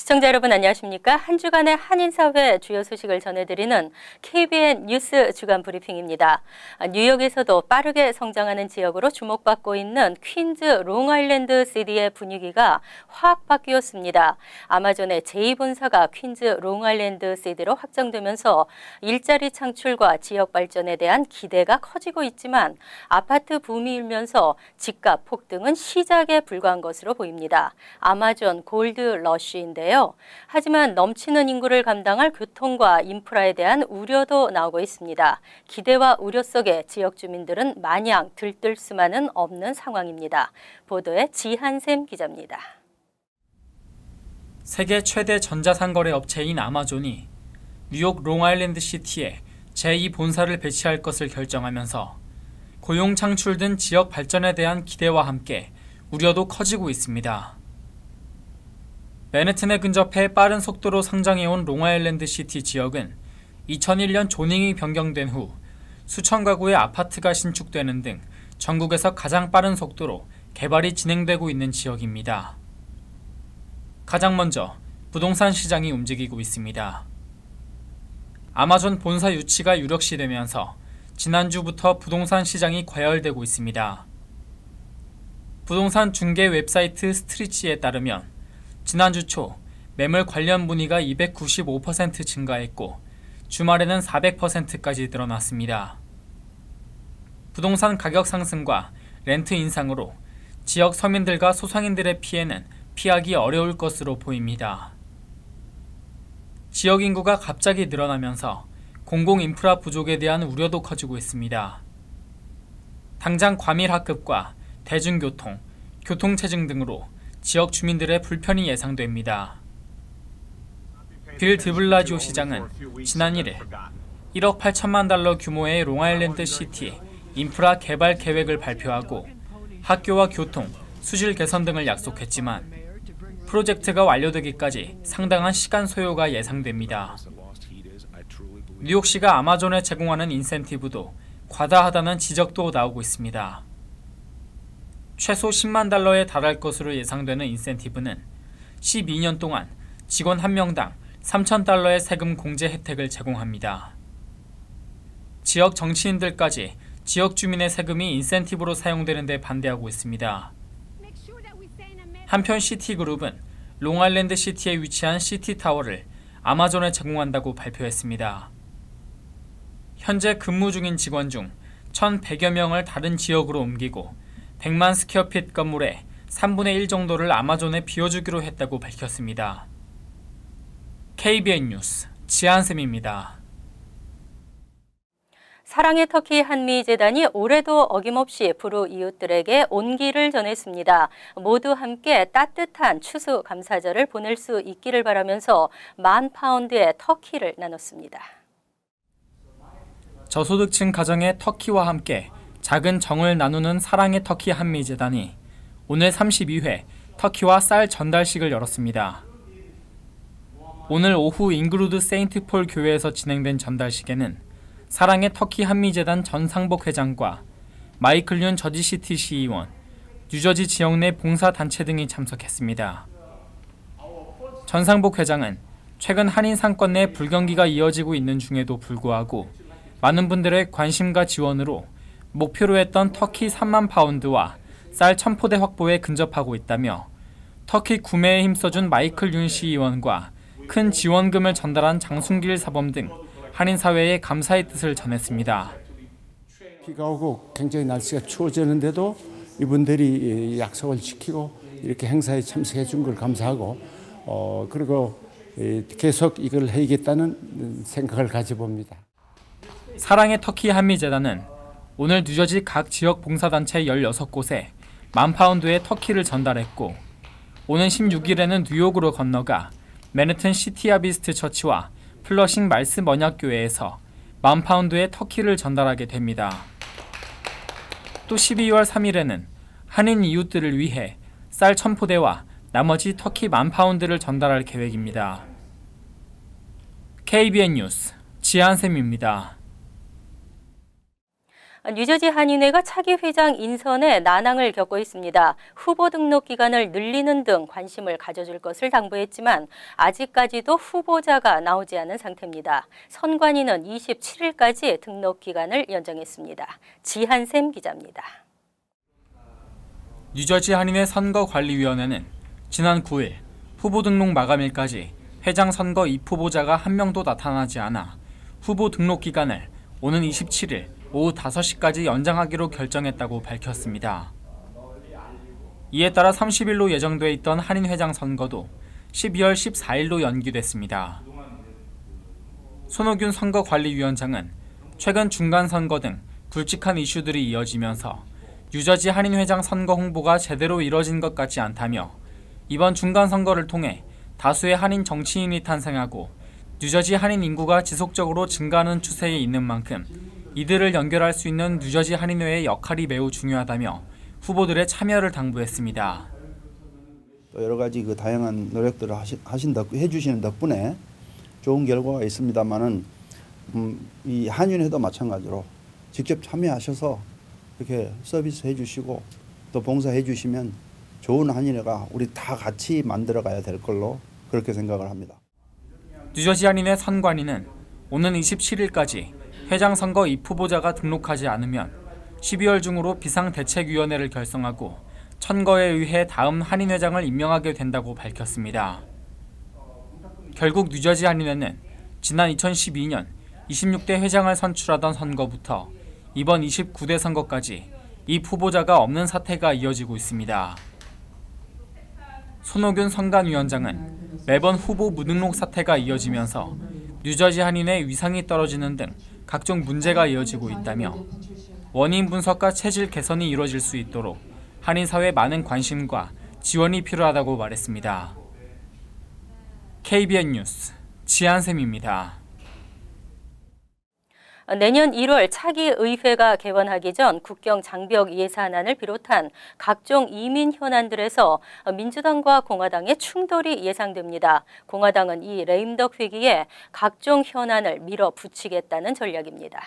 시청자 여러분 안녕하십니까? 한 주간의 한인사회 주요 소식을 전해드리는 KBN 뉴스 주간 브리핑입니다. 뉴욕에서도 빠르게 성장하는 지역으로 주목받고 있는 퀸즈 롱아일랜드 시티의 분위기가 확 바뀌었습니다. 아마존의 제2본사가 퀸즈 롱아일랜드 시티로 확정되면서 일자리 창출과 지역 발전에 대한 기대가 커지고 있지만 아파트 붐이 일면서 집값 폭등은 시작에 불과한 것으로 보입니다. 아마존 골드 러쉬인데요. 하지만 넘치는 인구를 감당할 교통과 인프라에 대한 우려도 나오고 있습니다. 기대와 우려 속에 지역 주민들은 마냥 들뜰 수만은 없는 상황입니다. 보도에 지한샘 기자입니다. 세계 최대 전자상거래 업체인 아마존이 뉴욕 롱아일랜드 시티에 제2본사를 배치할 것을 결정하면서 고용 창출 등 지역 발전에 대한 기대와 함께 우려도 커지고 있습니다. 맨해튼에 근접해 빠른 속도로 성장해온 롱아일랜드 시티 지역은 2001년 조닝이 변경된 후 수천 가구의 아파트가 신축되는 등 전국에서 가장 빠른 속도로 개발이 진행되고 있는 지역입니다. 가장 먼저 부동산 시장이 움직이고 있습니다. 아마존 본사 유치가 유력시되면서 지난주부터 부동산 시장이 과열되고 있습니다. 부동산 중개 웹사이트 스트리치에 따르면 지난주 초 매물 관련 문의가 295% 증가했고 주말에는 400%까지 늘어났습니다. 부동산 가격 상승과 렌트 인상으로 지역 서민들과 소상인들의 피해는 피하기 어려울 것으로 보입니다. 지역 인구가 갑자기 늘어나면서 공공인프라 부족에 대한 우려도 커지고 있습니다. 당장 과밀학급과 대중교통, 교통체증 등으로 지역 주민들의 불편이 예상됩니다. 빌 드블라지오 시장은 지난 1일 1억 8천만 달러 규모의 롱아일랜드 시티 인프라 개발 계획을 발표하고 학교와 교통, 수질 개선 등을 약속했지만 프로젝트가 완료되기까지 상당한 시간 소요가 예상됩니다. 뉴욕시가 아마존에 제공하는 인센티브도 과다하다는 지적도 나오고 있습니다. 최소 10만 달러에 달할 것으로 예상되는 인센티브는 12년 동안 직원 1명당 3,000달러의 세금 공제 혜택을 제공합니다. 지역 정치인들까지 지역 주민의 세금이 인센티브로 사용되는 데 반대하고 있습니다. 한편 시티그룹은 롱아일랜드 시티에 위치한 시티타워를 아마존에 제공한다고 발표했습니다. 현재 근무 중인 직원 중 1,100여 명을 다른 지역으로 옮기고 100만 스퀘어핏 건물의 3분의 1 정도를 아마존에 비워주기로 했다고 밝혔습니다. KBN 뉴스 지한샘입니다. 사랑의 터키 한미재단이 올해도 어김없이 불우 이웃들에게 온기를 전했습니다. 모두 함께 따뜻한 추수감사절을 보낼 수 있기를 바라면서 10,000파운드의 터키를 나눴습니다. 저소득층 가정의 터키와 함께 작은 정을 나누는 사랑의 터키 한미재단이 오늘 32회 터키와 쌀 전달식을 열었습니다. 오늘 오후 잉그루드 세인트 폴 교회에서 진행된 전달식에는 사랑의 터키 한미재단 전상복 회장과 마이클 윤 저지시티 시의원, 뉴저지 지역 내 봉사단체 등이 참석했습니다. 전상복 회장은 최근 한인 상권 내 불경기가 이어지고 있는 중에도 불구하고 많은 분들의 관심과 지원으로 목표로 했던 터키 3만 파운드와 쌀 1,000포대 확보에 근접하고 있다며 터키 구매에 힘써준 마이클 윤 시의원과 큰 지원금을 전달한 장순길 사범 등 한인 사회에 감사의 뜻을 전했습니다. 비가 오고 굉장히 날씨가 추워졌는데도 이분들이 약속을 지키고 이렇게 행사에 참석해 준 걸 감사하고 그리고 계속 이걸 해야겠다는 생각을 가져봅니다. 사랑의 터키 한미재단은 오늘 뉴저지 각 지역 봉사단체 16곳에 10,000파운드의 터키를 전달했고 오는 16일에는 뉴욕으로 건너가 맨해튼 시티아비스트 처치와 플러싱 말스 언약교회에서 10,000파운드의 터키를 전달하게 됩니다. 또 12월 3일에는 한인 이웃들을 위해 쌀 1,000포대와 나머지 터키 10,000파운드를 전달할 계획입니다. KBN 뉴스 지한샘입니다. 뉴저지 한인회가 차기 회장 인선에 난항을 겪고 있습니다. 후보 등록 기간을 늘리는 등 관심을 가져줄 것을 당부했지만 아직까지도 후보자가 나오지 않은 상태입니다. 선관위는 27일까지 등록 기간을 연장했습니다. 지한샘 기자입니다. 뉴저지 한인회 선거관리위원회는 지난 9일 후보 등록 마감일까지 회장 선거 입후보자가 한 명도 나타나지 않아 후보 등록 기간을 오는 27일 오후 5시까지 연장하기로 결정했다고 밝혔습니다. 이에 따라 30일로 예정돼 있던 한인회장 선거도 12월 14일로 연기됐습니다. 손호균 선거관리위원장은 최근 중간선거 등 굵직한 이슈들이 이어지면서 뉴저지 한인회장 선거 홍보가 제대로 이뤄진 것 같지 않다며 이번 중간선거를 통해 다수의 한인 정치인이 탄생하고 뉴저지 한인 인구가 지속적으로 증가하는 추세에 있는 만큼 이들을 연결할 수 있는 뉴저지 한인회의 역할이 매우 중요하다며 후보들의 참여를 당부했습니다. 또 여러 가지 다양한 노력들을 해주시는 덕분에 좋은 결과가 있습니다만은 이 한인회도 마찬가지로 직접 참여하셔서 이렇게 서비스 해주시고 또 봉사해 주시면 좋은 한인회가 우리 다 같이 만들어가야 될 걸로 그렇게 생각을 합니다. 뉴저지 한인회 선관위는 오는 27일까지 회장 선거 입후보자가 등록하지 않으면 12월 중으로 비상대책위원회를 결성하고 천거에 의해 다음 한인회장을 임명하게 된다고 밝혔습니다. 결국 뉴저지 한인회는 지난 2012년 26대 회장을 선출하던 선거부터 이번 29대 선거까지 입후보자가 없는 사태가 이어지고 있습니다. 손호균 선관위원장은 매번 후보 무등록 사태가 이어지면서 뉴저지 한인회 위상이 떨어지는 등 각종 문제가 이어지고 있다며 원인 분석과 체질 개선이 이루어질 수 있도록 한인 사회에 많은 관심과 지원이 필요하다고 말했습니다. KBN 뉴스 지한샘입니다. 내년 1월 차기 의회가 개원하기 전 국경 장벽 예산안을 비롯한 각종 이민 현안들에서 민주당과 공화당의 충돌이 예상됩니다. 공화당은 이 레임덕 회기에 각종 현안을 밀어붙이겠다는 전략입니다.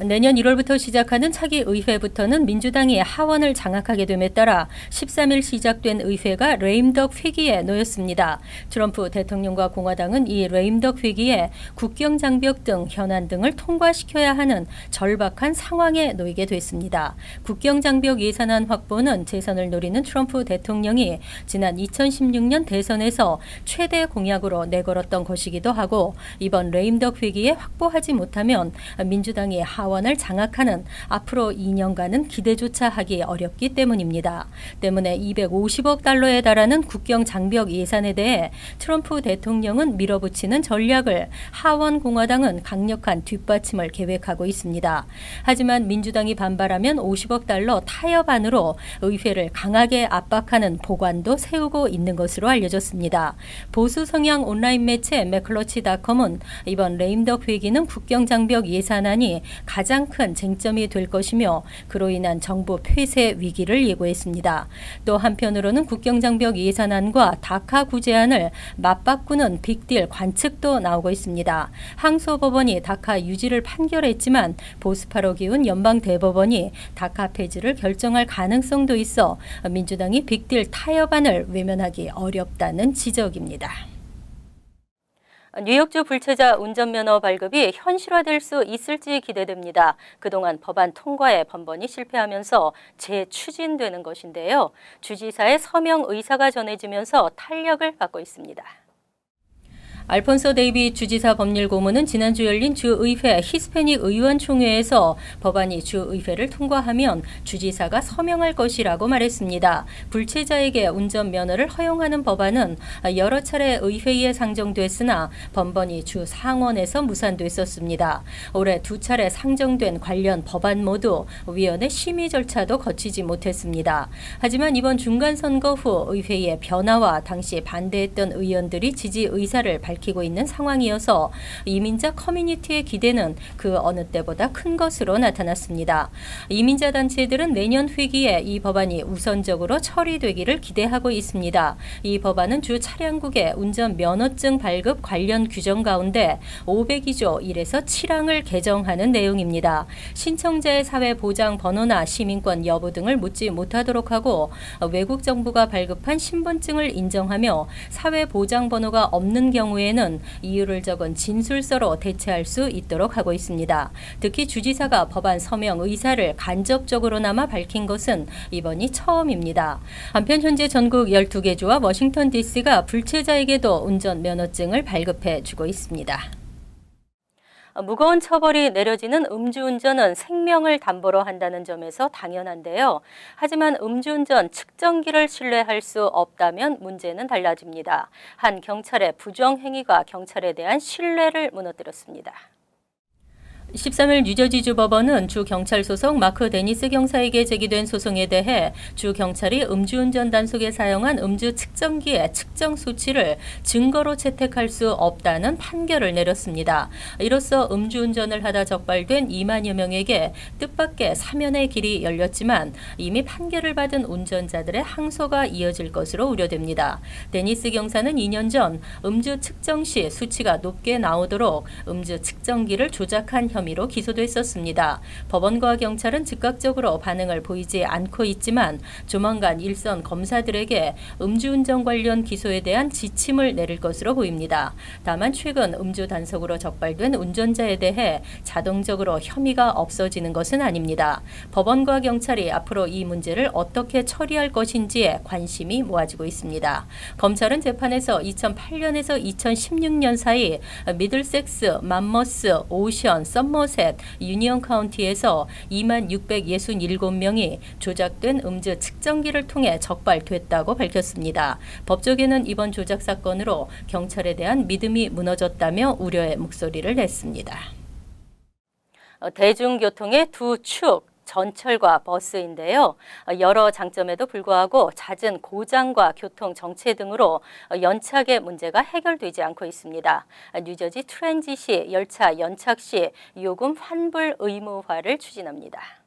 내년 1월부터 시작하는 차기 의회부터는 민주당이 하원을 장악하게 됨에 따라 13일 시작된 의회가 레임덕 회기에 놓였습니다. 트럼프 대통령과 공화당은 이 레임덕 회기에 국경 장벽 등 현안 등을 통과시켜야 하는 절박한 상황에 놓이게 됐습니다. 국경 장벽 예산안 확보는 재선을 노리는 트럼프 대통령이 지난 2016년 대선에서 최대 공약으로 내걸었던 것이기도 하고 이번 레임덕 회기에 확보하지 못하면 민주당이 하원을 장악하는 앞으로 2년간은 기대조차 하기 어렵기 때문입니다. 때문에 250억 달러에 달하는 국경 장벽 예산에 대해 트럼프 대통령은 밀어붙이는 전략을 하원 공화당은 강력한 뒷받침을 계획하고 있습니다. 하지만 민주당이 반발하면 50억 달러 타협안으로 의회를 강하게 압박하는 보관도 세우고 있는 것으로 알려졌습니다. 보수 성향 온라인 매체 매클러치닷컴은 이번 레임덕 회기는 국경 장벽 예산안이 가장 큰 쟁점이 될 것이며 그로 인한 정부 폐쇄 위기를 예고했습니다. 또 한편으로는 국경장벽 예산안과 다카 구제안을 맞바꾸는 빅딜 관측도 나오고 있습니다. 항소법원이 다카 유지를 판결했지만 보수파로 기운 연방대법원이 다카 폐지를 결정할 가능성도 있어 민주당이 빅딜 타협안을 외면하기 어렵다는 지적입니다. 뉴욕주 불체자 운전면허 발급이 현실화될 수 있을지 기대됩니다. 그동안 법안 통과에 번번이 실패하면서 재추진되는 것인데요. 주지사의 서명 의사가 전해지면서 탄력을 받고 있습니다. 알폰소 데이비 주지사 법률고문은 지난주 열린 주의회 히스패닉 의원총회에서 법안이 주의회를 통과하면 주지사가 서명할 것이라고 말했습니다. 불체자에게 운전면허를 허용하는 법안은 여러 차례 의회에 상정됐으나 번번이 주 상원에서 무산됐었습니다. 올해 2차례 상정된 관련 법안 모두 위원회 심의 절차도 거치지 못했습니다. 하지만 이번 중간선거 후 의회의 변화와 당시 반대했던 의원들이 지지 의사를 밝혔습니다. 밝히고 있는 상황이어서 이민자 커뮤니티의 기대는 그 어느 때보다 큰 것으로 나타났습니다. 이민자 단체들은 내년 회기에 이 법안이 우선적으로 처리되기를 기대하고 있습니다. 이 법안은 주 차량국의 운전 면허증 발급 관련 규정 가운데 502조 1에서 7항을 개정하는 내용입니다. 신청자의 사회 보장 번호나 시민권 여부 등을 묻지 못하도록 하고 외국 정부가 발급한 신분증을 인정하며 사회 보장 번호가 없는 경우에는 이유를 적은 진술서로 대체할 수 있도록 하고 있습니다. 특히 주지사가 법안 서명 의사를 간접적으로나마 밝힌 것은 이번이 처음입니다. 한편 현재 전국 12개 주와 워싱턴 DC가 불체자에게도 운전면허증을 발급해 주고 있습니다. 무거운 처벌이 내려지는 음주운전은 생명을 담보로 한다는 점에서 당연한데요. 하지만 음주운전 측정기를 신뢰할 수 없다면 문제는 달라집니다. 한 경찰의 부정행위가 경찰에 대한 신뢰를 무너뜨렸습니다. 13일 뉴저지주 법원은 주 경찰 소속 마크 데니스 경사에게 제기된 소송에 대해 주 경찰이 음주운전 단속에 사용한 음주 측정기의 측정 수치를 증거로 채택할 수 없다는 판결을 내렸습니다. 이로써 음주운전을 하다 적발된 2만여 명에게 뜻밖의 사면의 길이 열렸지만 이미 판결을 받은 운전자들의 항소가 이어질 것으로 우려됩니다. 데니스 경사는 2년 전 음주 측정 시 수치가 높게 나오도록 음주 측정기를 조작한 혐의로 기소됐었습니다. 법원과 경찰은 즉각적으로 반응을 보이지 않고 있지만 조만간 일선 검사들에게 음주운전 관련 기소에 대한 지침을 내릴 것으로 보입니다. 다만 최근 음주 단속으로 적발된 운전자에 대해 자동적으로 혐의가 없어지는 것은 아닙니다. 법원과 경찰이 앞으로 이 문제를 어떻게 처리할 것인지에 관심이 모아지고 있습니다. 검찰은 재판에서 2008년에서 2016년 사이 미들섹스, 맘머스, 오션, 썸머셋, 유니온 카운티에서 2667명이 조작된 음주 측정기를 통해 적발됐다고 밝혔습니다. 법조계는 이번 조작 사건으로 경찰에 대한 믿음이 무너졌다며 우려의 목소리를 냈습니다. 대중교통의 두 축, 전철과 버스인데요. 여러 장점에도 불구하고 잦은 고장과 교통 정체 등으로 연착의 문제가 해결되지 않고 있습니다. 뉴저지 트랜짓이 열차 연착 시 요금 환불 의무화를 추진합니다.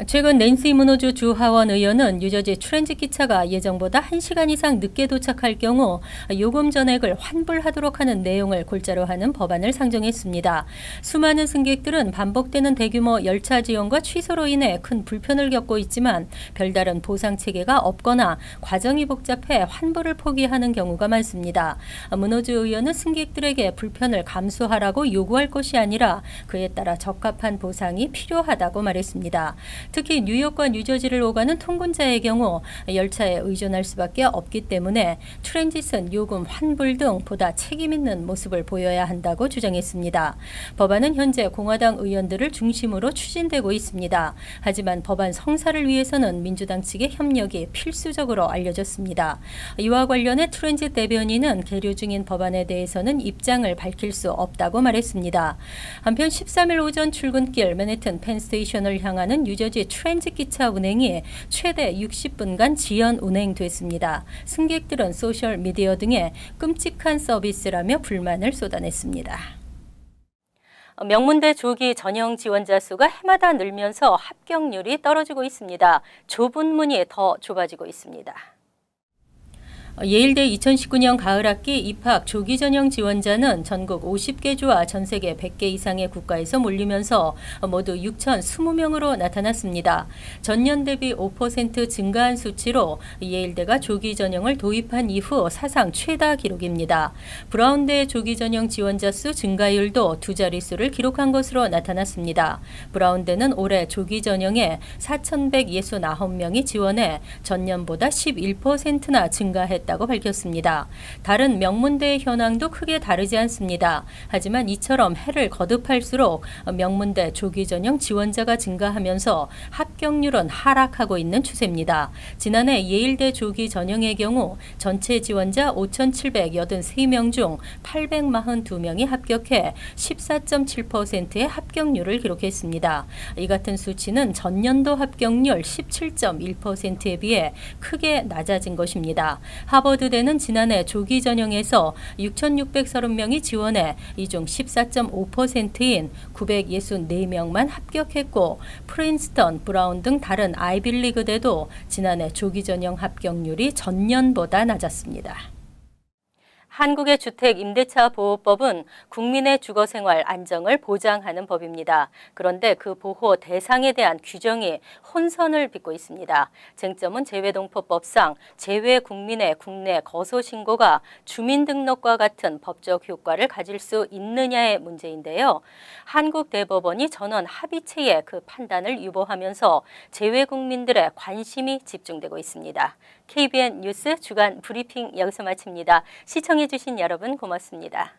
최근 낸시 무노즈 주 하원 의원은 뉴저지 트랜짓 기차가 예정보다 1시간 이상 늦게 도착할 경우 요금 전액을 환불하도록 하는 내용을 골자로 하는 법안을 상정했습니다. 수많은 승객들은 반복되는 대규모 열차 지연과 취소로 인해 큰 불편을 겪고 있지만 별다른 보상 체계가 없거나 과정이 복잡해 환불을 포기하는 경우가 많습니다. 무노즈 의원은 승객들에게 불편을 감수하라고 요구할 것이 아니라 그에 따라 적합한 보상이 필요하다고 말했습니다. 특히 뉴욕과 뉴저지를 오가는 통근자의 경우 열차에 의존할 수밖에 없기 때문에 트랜짓은 요금 환불 등 보다 책임 있는 모습을 보여야 한다고 주장했습니다. 법안은 현재 공화당 의원들을 중심으로 추진되고 있습니다. 하지만 법안 성사를 위해서는 민주당 측의 협력이 필수적으로 알려졌습니다. 이와 관련해 트랜짓 대변인은 계류 중인 법안에 대해서는 입장을 밝힐 수 없다고 말했습니다. 한편 13일 오전 출근길 맨해튼 펜스테이션을 향하는 뉴저지 트랜짓 기차 운행이 최대 60분간 지연 운행됐습니다. 승객들은 소셜미디어 등에 끔찍한 서비스라며 불만을 쏟아냈습니다. 명문대 조기 전형 지원자 수가 해마다 늘면서 합격률이 떨어지고 있습니다. 좁은 문이 더 좁아지고 있습니다. 예일대 2019년 가을학기 입학 조기 전형 지원자는 전국 50개 주와 전 세계 100개 이상의 국가에서 몰리면서 모두 6,020명으로 나타났습니다. 전년 대비 5% 증가한 수치로 예일대가 조기 전형을 도입한 이후 사상 최다 기록입니다. 브라운대 조기 전형 지원자 수 증가율도 두 자릿수를 기록한 것으로 나타났습니다. 브라운대는 올해 조기 전형에 4,169명이 지원해 전년보다 11%나 증가했다고 밝혔습니다. 다른 명문대의 현황도 크게 다르지 않습니다. 하지만 이처럼 해를 거듭할수록 명문대 조기 전형 지원자가 증가하면서 합격률은 하락하고 있는 추세입니다. 지난해 예일대 조기 전형의 경우 전체 지원자 5,783명 중 842명이 합격해 14.7%의 합격률을 기록했습니다. 이 같은 수치는 전년도 합격률 17.1%에 비해 크게 낮아진 것입니다. 하버드대는 지난해 조기 전형에서 6,630명이 지원해 이 중 14.5%인 964명만 합격했고 프린스턴, 브라운 등 다른 아이빌리그대도 지난해 조기 전형 합격률이 전년보다 낮았습니다. 한국의 주택 임대차 보호법은 국민의 주거 생활 안정을 보장하는 법입니다. 그런데 그 보호 대상에 대한 규정이 혼선을 빚고 있습니다. 쟁점은 재외동포법상 재외 국민의 국내 거소 신고가 주민등록과 같은 법적 효과를 가질 수 있느냐의 문제인데요. 한국 대법원이 전원 합의체에 그 판단을 유보하면서 재외 국민들의 관심이 집중되고 있습니다. KBN 뉴스 주간 브리핑 여기서 마칩니다. 시청해주신 여러분 고맙습니다.